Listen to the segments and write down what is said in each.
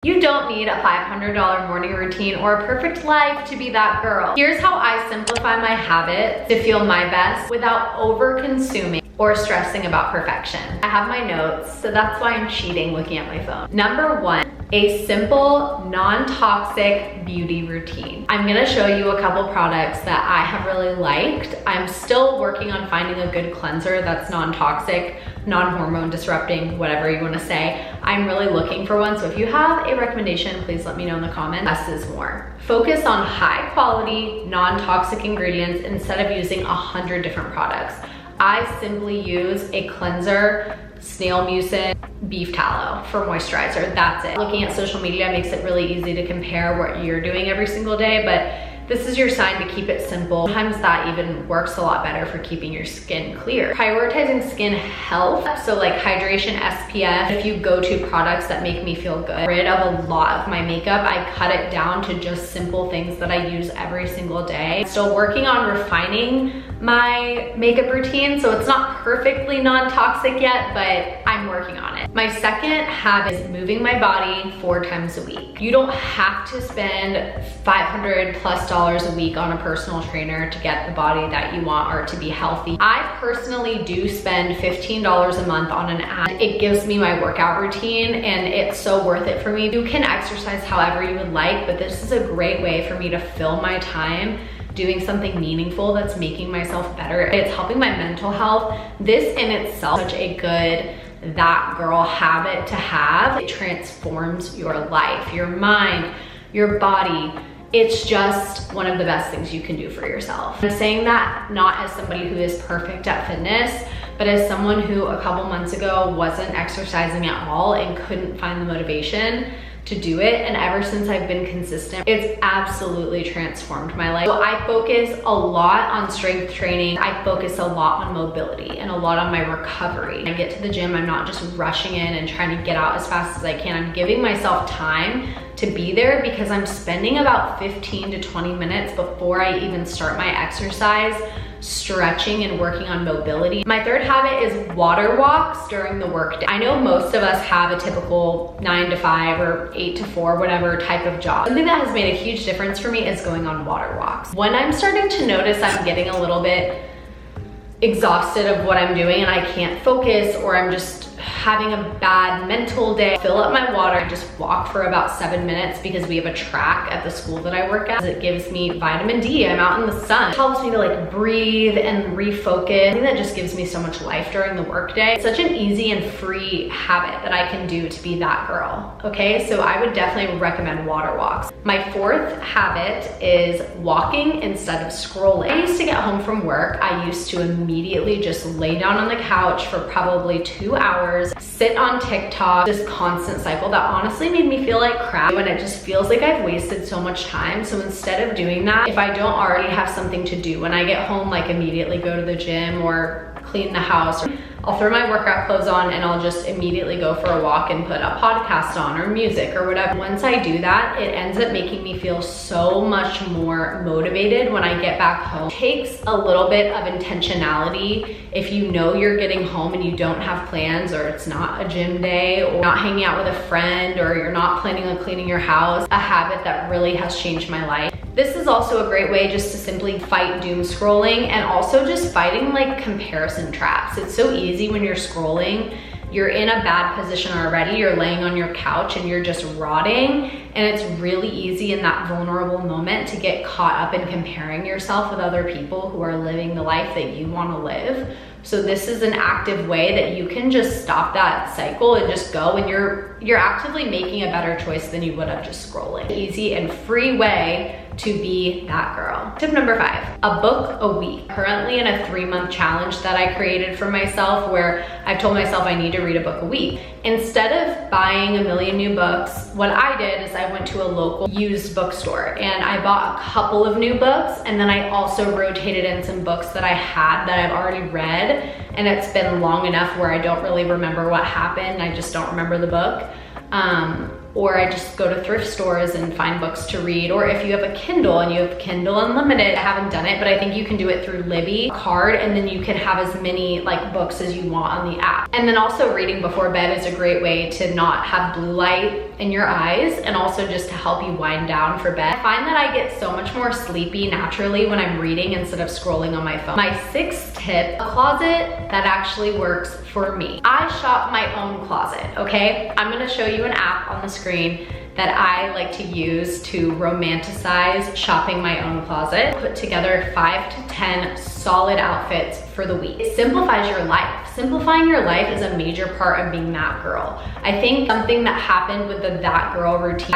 You don't need a $500 morning routine or a perfect life to be that girl. Here's how I simplify my habits to feel my best without over-consuming or stressing about perfection. I have my notes, so that's why I'm cheating looking at my phone. Number one, a simple, non-toxic beauty routine. I'm gonna show you a couple products that I have really liked. I'm still working on finding a good cleanser that's non-toxic, non-hormone disrupting, whatever you wanna say. I'm really looking for one, so if you have a recommendation, please let me know in the comments. Less is more. Focus on high quality, non-toxic ingredients instead of using 100 different products. I simply use a cleanser, snail mucin, beef tallow for moisturizer. That's it. Looking at social media makes it really easy to compare what you're doing every single day, but this is your sign to keep it simple. Sometimes that even works a lot better for keeping your skin clear. Prioritizing skin health, so like hydration, SPF. If you go to products that make me feel good, rid of a lot of my makeup. I cut it down to just simple things that I use every single day. Still working on refining my makeup routine, so it's not perfectly non-toxic yet, but I'm working on it. My second habit is moving my body 4 times a week. You don't have to spend $500+ a week on a personal trainer to get the body that you want or to be healthy. I personally do spend $15 a month on an app. It gives me my workout routine and it's so worth it for me. You can exercise however you would like, but this is a great way for me to fill my time doing something meaningful that's making myself better. It's helping my mental health. This in itself is such a good that girl habit to have. It transforms your life, your mind, your body. It's just one of the best things you can do for yourself. I'm saying that not as somebody who is perfect at fitness, but as someone who a couple months ago wasn't exercising at all and couldn't find the motivation to do it. And ever since I've been consistent, it's absolutely transformed my life. So I focus a lot on strength training. I focus a lot on mobility and a lot on my recovery. When I get to the gym, I'm not just rushing in and trying to get out as fast as I can. I'm giving myself time to be there because I'm spending about 15 to 20 minutes before I even start my exercise stretching and working on mobility. My third habit is water walks during the workday. I know most of us have a typical 9 to 5 or 8 to 4, whatever type of job. Something that has made a huge difference for me is going on water walks. When I'm starting to notice I'm getting a little bit exhausted of what I'm doing and I can't focus, or I'm just having a bad mental day, fill up my water and just walk for about 7 minutes because we have a track at the school that I work at. It gives me vitamin D. I'm out in the sun. It helps me to like breathe and refocus. I think that just gives me so much life during the workday. It's such an easy and free habit that I can do to be that girl. Okay, so I would definitely recommend water walks. My fourth habit is walking instead of scrolling. I used to get home from work. I used to immediately just lay down on the couch for probably 2 hours, sit on TikTok, this constant cycle that honestly made me feel like crap, when it just feels like I've wasted so much time. So instead of doing that, if I don't already have something to do when I get home, like immediately go to the gym or clean the house, I'll throw my workout clothes on and I'll just immediately go for a walk and put a podcast on or music or whatever. Once I do that, it ends up making me feel so much more motivated when I get back home. It takes a little bit of intentionality. If you know you're getting home and you don't have plans, or it's not a gym day, or not hanging out with a friend, or you're not planning on cleaning your house, a habit that really has changed my life. This is also a great way just to simply fight doom scrolling and also just fighting like comparison traps. It's so easy when you're scrolling. You're in a bad position already. You're laying on your couch and you're just rotting. And it's really easy in that vulnerable moment to get caught up in comparing yourself with other people who are living the life that you want to live. So this is an active way that you can just stop that cycle and just go, and you're actively making a better choice than you would have just scrolling. Easy and free way to be that girl. Tip number 5, a book a week. Currently in a 3-month challenge that I created for myself where I've told myself I need to read a book a week. Instead of buying a million new books, what I did is I went to a local used bookstore and I bought a couple of new books, and then I also rotated in some books that I had that I've already read, and it's been long enough where I don't really remember what happened. I just don't remember the book. Or I just go to thrift stores and find books to read. Or if you have a Kindle and you have Kindle Unlimited, I haven't done it, but I think you can do it through Libby card, and then you can have as many like books as you want on the app. And then also reading before bed is a great way to not have blue light in your eyes and also just to help you wind down for bed. I find that I get so much more sleepy naturally when I'm reading instead of scrolling on my phone. My sixth tip, a closet that actually works for me. I shop my own closet, okay? I'm gonna show you an app on the screen that I like to use to romanticize shopping my own closet. Put together 5 to 10 solid outfits for the week. It simplifies your life. Simplifying your life is a major part of being that girl. I think something that happened with the that girl routine,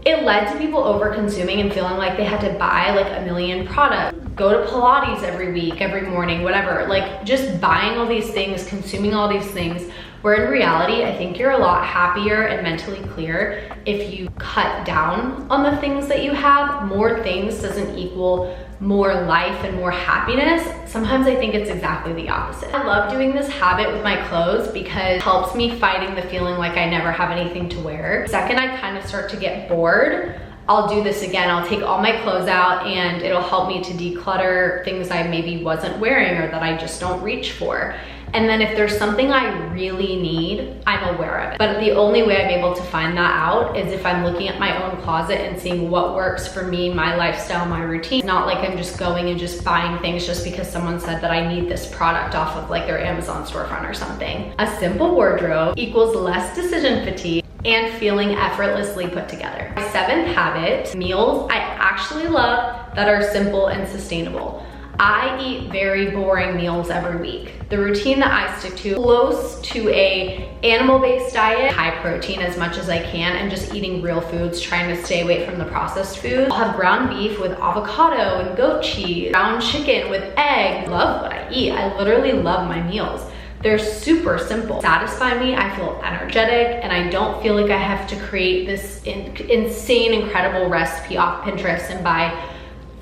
it led to people over consuming and feeling like they had to buy like a million products, go to Pilates every week, every morning, whatever. Like just buying all these things, consuming all these things, where in reality, I think you're a lot happier and mentally clear if you cut down on the things that you have. More things doesn't equal more life and more happiness. Sometimes I think it's exactly the opposite. I love doing this habit with my clothes because it helps me fighting the feeling like I never have anything to wear. The second I kind of start to get bored, I'll do this again. I'll take all my clothes out and it'll help me to declutter things I maybe wasn't wearing or that I just don't reach for. And then if there's something I really need, I'm aware of it. But the only way I'm able to find that out is if I'm looking at my own closet and seeing what works for me, my lifestyle, my routine. It's not like I'm just going and just buying things just because someone said that I need this product off of like their Amazon storefront or something. A simple wardrobe equals less decision fatigue and feeling effortlessly put together. My seventh habit, meals I actually love that are simple and sustainable. I eat very boring meals every week. The routine that I stick to, close to a animal-based diet, high protein as much as I can, and just eating real foods, trying to stay away from the processed foods. I'll have ground beef with avocado and goat cheese, ground chicken with egg. I love what I eat. I literally love my meals. They're super simple. Satisfy me, I feel energetic, and I don't feel like I have to create this insane, incredible recipe off Pinterest and buy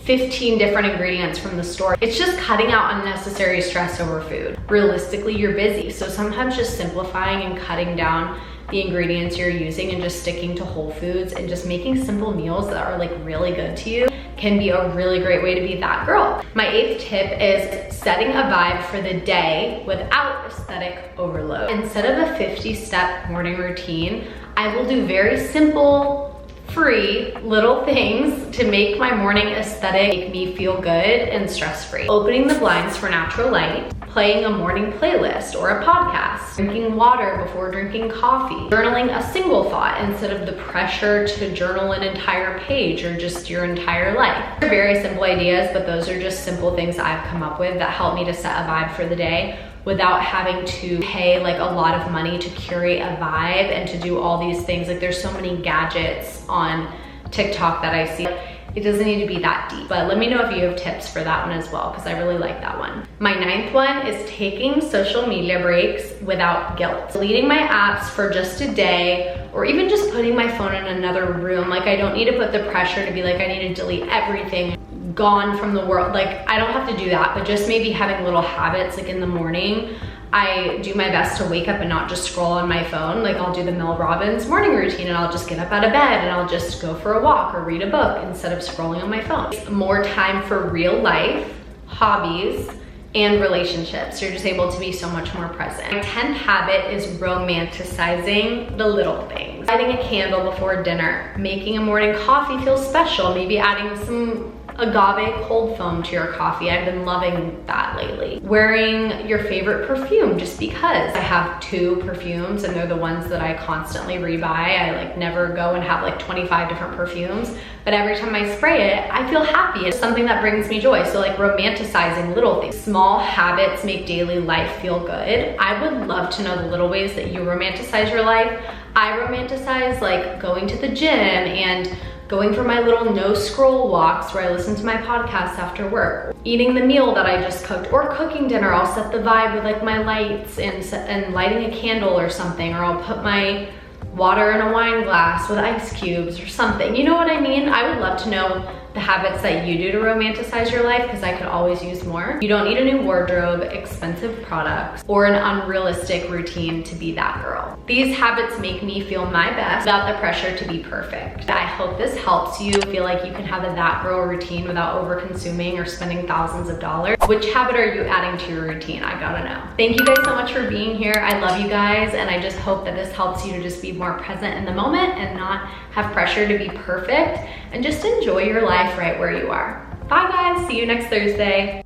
15 different ingredients from the store. It's just cutting out unnecessary stress over food. Realistically, you're busy, so sometimes just simplifying and cutting down the ingredients you're using and just sticking to whole foods and just making simple meals that are like really good to you can be a really great way to be that girl. My eighth tip is setting a vibe for the day without aesthetic overload. Instead of a 50-step morning routine, I will do very simple, free little things to make my morning aesthetic, make me feel good and stress-free. Opening the blinds for natural light, playing a morning playlist or a podcast, drinking water before drinking coffee, journaling a single thought instead of the pressure to journal an entire page or just your entire life. They're very simple ideas, but those are just simple things I've come up with that help me to set a vibe for the day without having to pay like a lot of money to curate a vibe and to do all these things. Like there's so many gadgets on TikTok that I see. It doesn't need to be that deep, but let me know if you have tips for that one as well, because I really like that one. My ninth one is taking social media breaks without guilt. Deleting my apps for just a day, or even just putting my phone in another room. Like I don't need to put the pressure to be like, I need to delete everything, gone from the world. Like I don't have to do that, but just maybe having little habits. Like in the morning, I do my best to wake up and not just scroll on my phone. Like I'll do the Mel Robbins morning routine and I'll just get up out of bed and I'll just go for a walk or read a book instead of scrolling on my phone. More time for real life, hobbies, and relationships. You're just able to be so much more present. My 10th habit is romanticizing the little things. Lighting a candle before dinner, making a morning coffee feel special, maybe adding some agave cold foam to your coffee. I've been loving that lately. Wearing your favorite perfume just because. I have 2 perfumes and they're the ones that I constantly rebuy. I like never go and have like 25 different perfumes, but every time I spray it, I feel happy. It's something that brings me joy. So like romanticizing little things. Small habits make daily life feel good. I would love to know the little ways that you romanticize your life. I romanticize like going to the gym and going for my little no scroll walks where I listen to my podcasts after work, eating the meal that I just cooked, or cooking dinner. I'll set the vibe with like my lights and lighting a candle or something, or I'll put my water in a wine glass with ice cubes or something. You know what I mean? I would love to know the habits that you do to romanticize your life, because I could always use more. You don't need a new wardrobe, expensive products, or an unrealistic routine to be that girl. These habits make me feel my best without the pressure to be perfect. I hope this helps you feel like you can have a that girl routine without over consuming or spending thousands of dollars. Which habit are you adding to your routine? I gotta know. Thank you guys so much for being here. I love you guys, and I just hope that this helps you to just be more present in the moment and not have pressure to be perfect, and just enjoy your life right where you are. Bye guys, see you next Thursday.